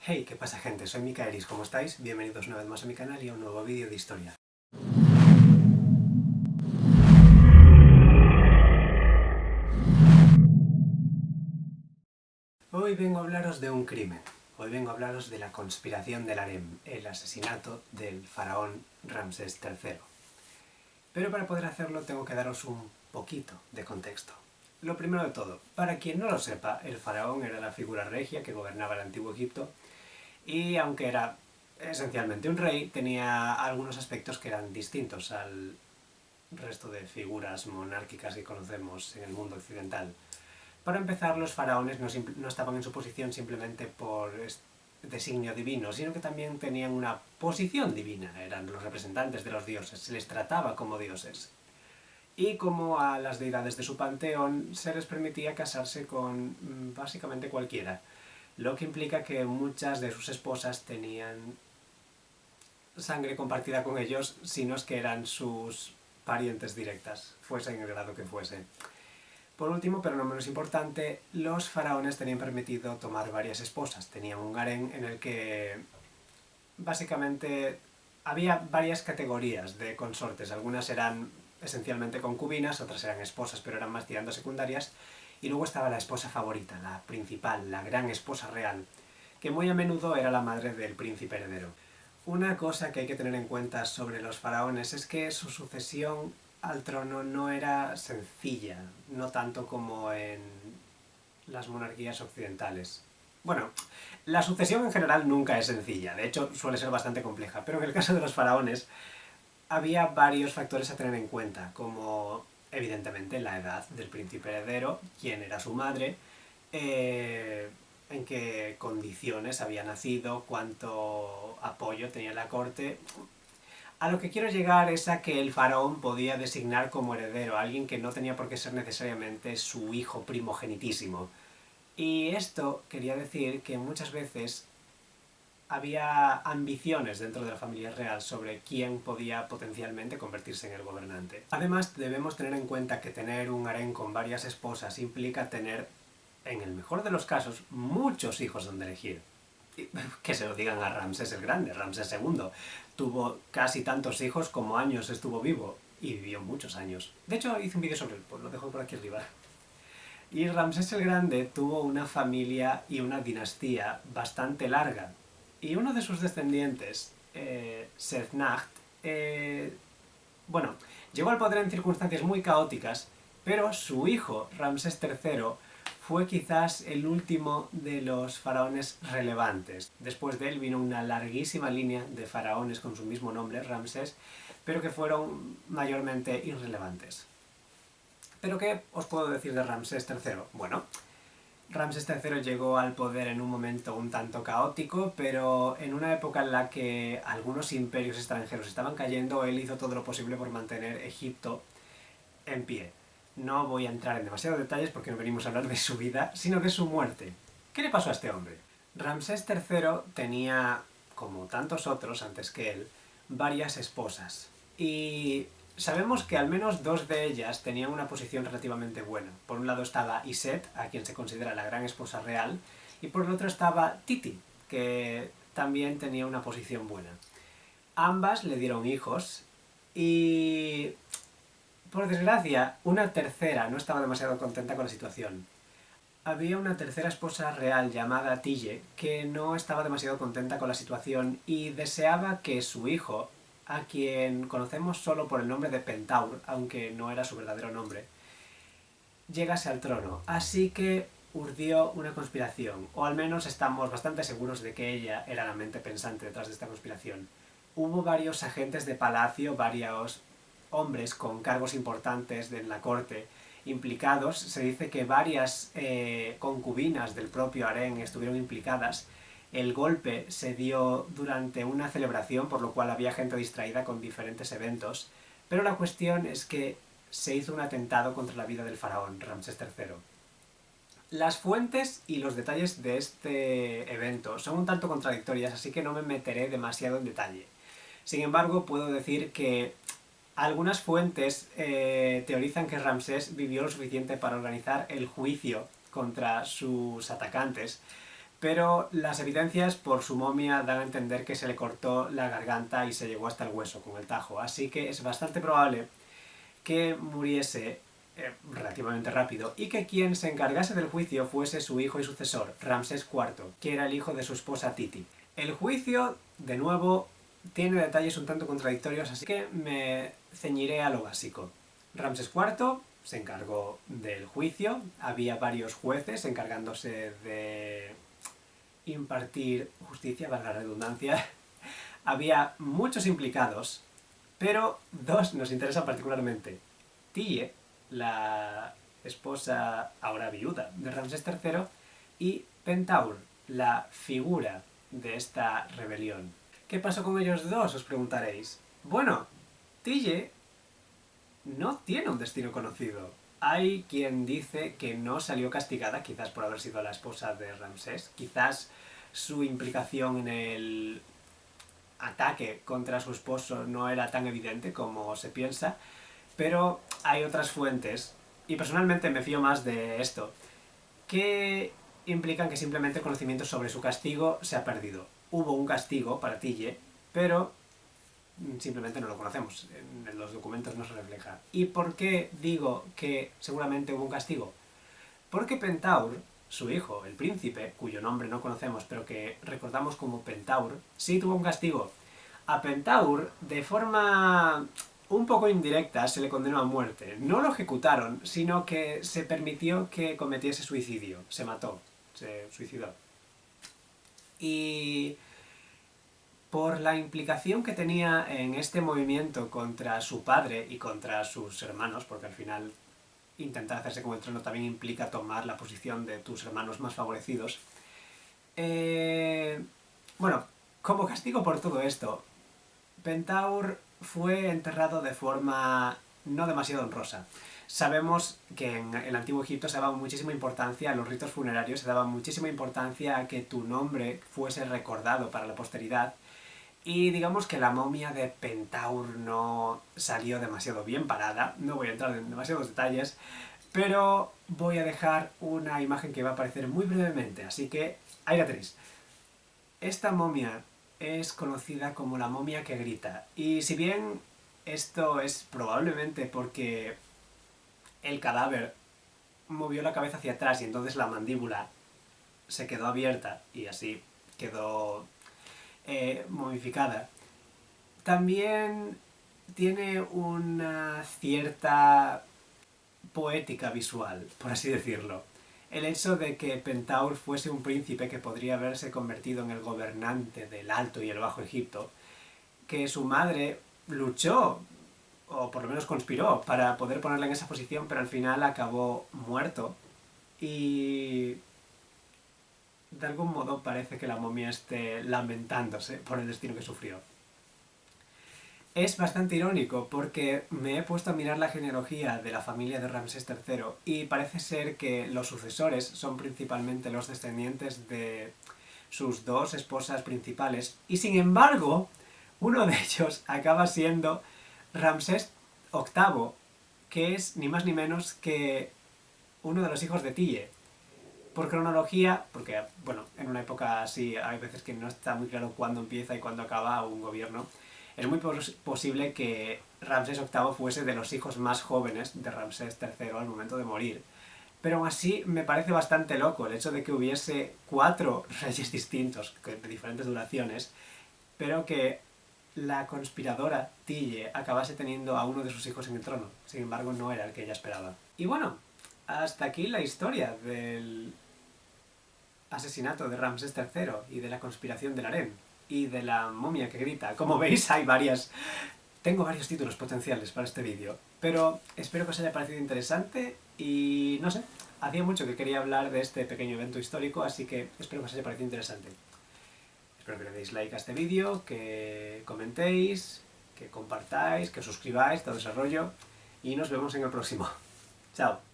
Hey, ¿qué pasa gente? Soy Mikaelis, ¿cómo estáis? Bienvenidos una vez más a mi canal y a un nuevo vídeo de historia. Hoy vengo a hablaros de un crimen. Hoy vengo a hablaros de la conspiración del harem, el asesinato del faraón Ramsés III. Pero para poder hacerlo tengo que daros un poquito de contexto. Lo primero de todo, para quien no lo sepa, el faraón era la figura regia que gobernaba el antiguo Egipto y aunque era esencialmente un rey, tenía algunos aspectos que eran distintos al resto de figuras monárquicas que conocemos en el mundo occidental. Para empezar, los faraones no estaban en su posición simplemente por designio divino, sino que también tenían una posición divina, eran los representantes de los dioses, se les trataba como dioses. Y como a las deidades de su panteón se les permitía casarse con básicamente cualquiera, lo que implica que muchas de sus esposas tenían sangre compartida con ellos, si no es que eran sus parientes directas, fuesen el grado que fuese. Por último, pero no menos importante, los faraones tenían permitido tomar varias esposas. Tenían un harén en el que básicamente había varias categorías de consortes. Algunas eran esencialmente concubinas, otras eran esposas, pero eran más tirando secundarias. Y luego estaba la esposa favorita, la principal, la gran esposa real, que muy a menudo era la madre del príncipe heredero. Una cosa que hay que tener en cuenta sobre los faraones es que su sucesión al trono no era sencilla, no tanto como en las monarquías occidentales. Bueno, la sucesión en general nunca es sencilla, de hecho suele ser bastante compleja, pero en el caso de los faraones había varios factores a tener en cuenta, como evidentemente la edad del príncipe heredero, quién era su madre, en qué condiciones había nacido, cuánto apoyo tenía la corte. A lo que quiero llegar es a que el faraón podía designar como heredero a alguien que no tenía por qué ser necesariamente su hijo primogenitísimo. Y esto quería decir que muchas veces había ambiciones dentro de la familia real sobre quién podía potencialmente convertirse en el gobernante. Además, debemos tener en cuenta que tener un harén con varias esposas implica tener, en el mejor de los casos, muchos hijos donde elegir. Que se lo digan a Ramsés el Grande, Ramsés II. Tuvo casi tantos hijos como años estuvo vivo, y vivió muchos años. De hecho, hice un vídeo sobre él, pues lo dejo por aquí arriba. Y Ramsés el Grande tuvo una familia y una dinastía bastante larga. Y uno de sus descendientes, Sednacht, bueno, llegó al poder en circunstancias muy caóticas, pero su hijo, Ramsés III, fue quizás el último de los faraones relevantes. Después de él vino una larguísima línea de faraones con su mismo nombre, Ramsés, pero que fueron mayormente irrelevantes. ¿Pero qué os puedo decir de Ramsés III? Bueno, Ramsés III llegó al poder en un momento un tanto caótico, pero en una época en la que algunos imperios extranjeros estaban cayendo, él hizo todo lo posible por mantener Egipto en pie. No voy a entrar en demasiados detalles porque no venimos a hablar de su vida, sino de su muerte. ¿Qué le pasó a este hombre? Ramsés III tenía, como tantos otros antes que él, varias esposas. Y sabemos que al menos dos de ellas tenían una posición relativamente buena. Por un lado estaba Iset, a quien se considera la gran esposa real, y por el otro estaba Titi, que también tenía una posición buena. Ambas le dieron hijos y, por desgracia, una tercera no estaba demasiado contenta con la situación. Había una tercera esposa real llamada Tille que no estaba demasiado contenta con la situación y deseaba que su hijo, a quien conocemos solo por el nombre de Pentaur, aunque no era su verdadero nombre, llegase al trono. Así que urdió una conspiración, o al menos estamos bastante seguros de que ella era la mente pensante detrás de esta conspiración. Hubo varios agentes de palacio, varios hombres con cargos importantes en la corte implicados. Se dice que varias concubinas del propio harén estuvieron implicadas. El golpe se dio durante una celebración, por lo cual había gente distraída con diferentes eventos, pero la cuestión es que se hizo un atentado contra la vida del faraón, Ramsés III. Las fuentes y los detalles de este evento son un tanto contradictorias, así que no me meteré demasiado en detalle. Sin embargo, puedo decir que algunas fuentes teorizan que Ramsés vivió lo suficiente para organizar el juicio contra sus atacantes, pero las evidencias por su momia dan a entender que se le cortó la garganta y se llegó hasta el hueso con el tajo, así que es bastante probable que muriese relativamente rápido, y que quien se encargase del juicio fuese su hijo y sucesor, Ramsés IV, que era el hijo de su esposa Titi. El juicio, de nuevo, tiene detalles un tanto contradictorios, así que me ceñiré a lo básico. Ramsés IV se encargó del juicio, había varios jueces encargándose de impartir justicia, valga la redundancia. Había muchos implicados, pero dos nos interesan particularmente. Tille, la esposa ahora viuda de Ramsés III, y Pentaur, la figura de esta rebelión. ¿Qué pasó con ellos dos?, os preguntaréis. Bueno, Tille no tiene un destino conocido. Hay quien dice que no salió castigada, quizás por haber sido la esposa de Ramsés, quizás su implicación en el ataque contra su esposo no era tan evidente como se piensa, pero hay otras fuentes, y personalmente me fío más de esto, que implican que simplemente el conocimiento sobre su castigo se ha perdido. Hubo un castigo para Tille, pero simplemente no lo conocemos, en los documentos no se refleja. ¿Y por qué digo que seguramente hubo un castigo? Porque Pentaur, su hijo, el príncipe, cuyo nombre no conocemos pero que recordamos como Pentaur, sí tuvo un castigo. A Pentaur, de forma un poco indirecta, se le condenó a muerte. No lo ejecutaron, sino que se permitió que cometiese suicidio. Se mató, se suicidó. Y por la implicación que tenía en este movimiento contra su padre y contra sus hermanos, porque al final intentar hacerse con el trono también implica tomar la posición de tus hermanos más favorecidos. Bueno, como castigo por todo esto, Pentaur fue enterrado de forma no demasiado honrosa. Sabemos que en el antiguo Egipto se daba muchísima importancia a los ritos funerarios, se daba muchísima importancia a que tu nombre fuese recordado para la posteridad, y digamos que la momia de Pentaur no salió demasiado bien parada. No voy a entrar en demasiados detalles, pero voy a dejar una imagen que va a aparecer muy brevemente, así que ahí la tenéis. Esta momia es conocida como la momia que grita, y si bien esto es probablemente porque el cadáver movió la cabeza hacia atrás y entonces la mandíbula se quedó abierta y así quedó momificada, también tiene una cierta poética visual, por así decirlo. El hecho de que Pentaur fuese un príncipe que podría haberse convertido en el gobernante del Alto y el Bajo Egipto, que su madre luchó, o por lo menos conspiró, para poder ponerla en esa posición, pero al final acabó muerto, y de algún modo parece que la momia esté lamentándose por el destino que sufrió. Es bastante irónico porque me he puesto a mirar la genealogía de la familia de Ramsés III y parece ser que los sucesores son principalmente los descendientes de sus dos esposas principales, y sin embargo uno de ellos acaba siendo Ramsés VIII, que es ni más ni menos que uno de los hijos de Tille. Por cronología, porque bueno, en una época así hay veces que no está muy claro cuándo empieza y cuándo acaba un gobierno, es muy posible que Ramsés VIII fuese de los hijos más jóvenes de Ramsés III al momento de morir. Pero aún así me parece bastante loco el hecho de que hubiese 4 reyes distintos, de diferentes duraciones, pero que la conspiradora Tille acabase teniendo a uno de sus hijos en el trono. Sin embargo, no era el que ella esperaba. Y bueno, hasta aquí la historia del asesinato de Ramsés III y de la conspiración del harén y de la momia que grita. Como veis, tengo varios títulos potenciales para este vídeo, pero espero que os haya parecido interesante y no sé, hacía mucho que quería hablar de este pequeño evento histórico, así que espero que os haya parecido interesante. Espero que le deis like a este vídeo, que comentéis, que compartáis, que os suscribáis, todo ese rollo, y nos vemos en el próximo. Chao.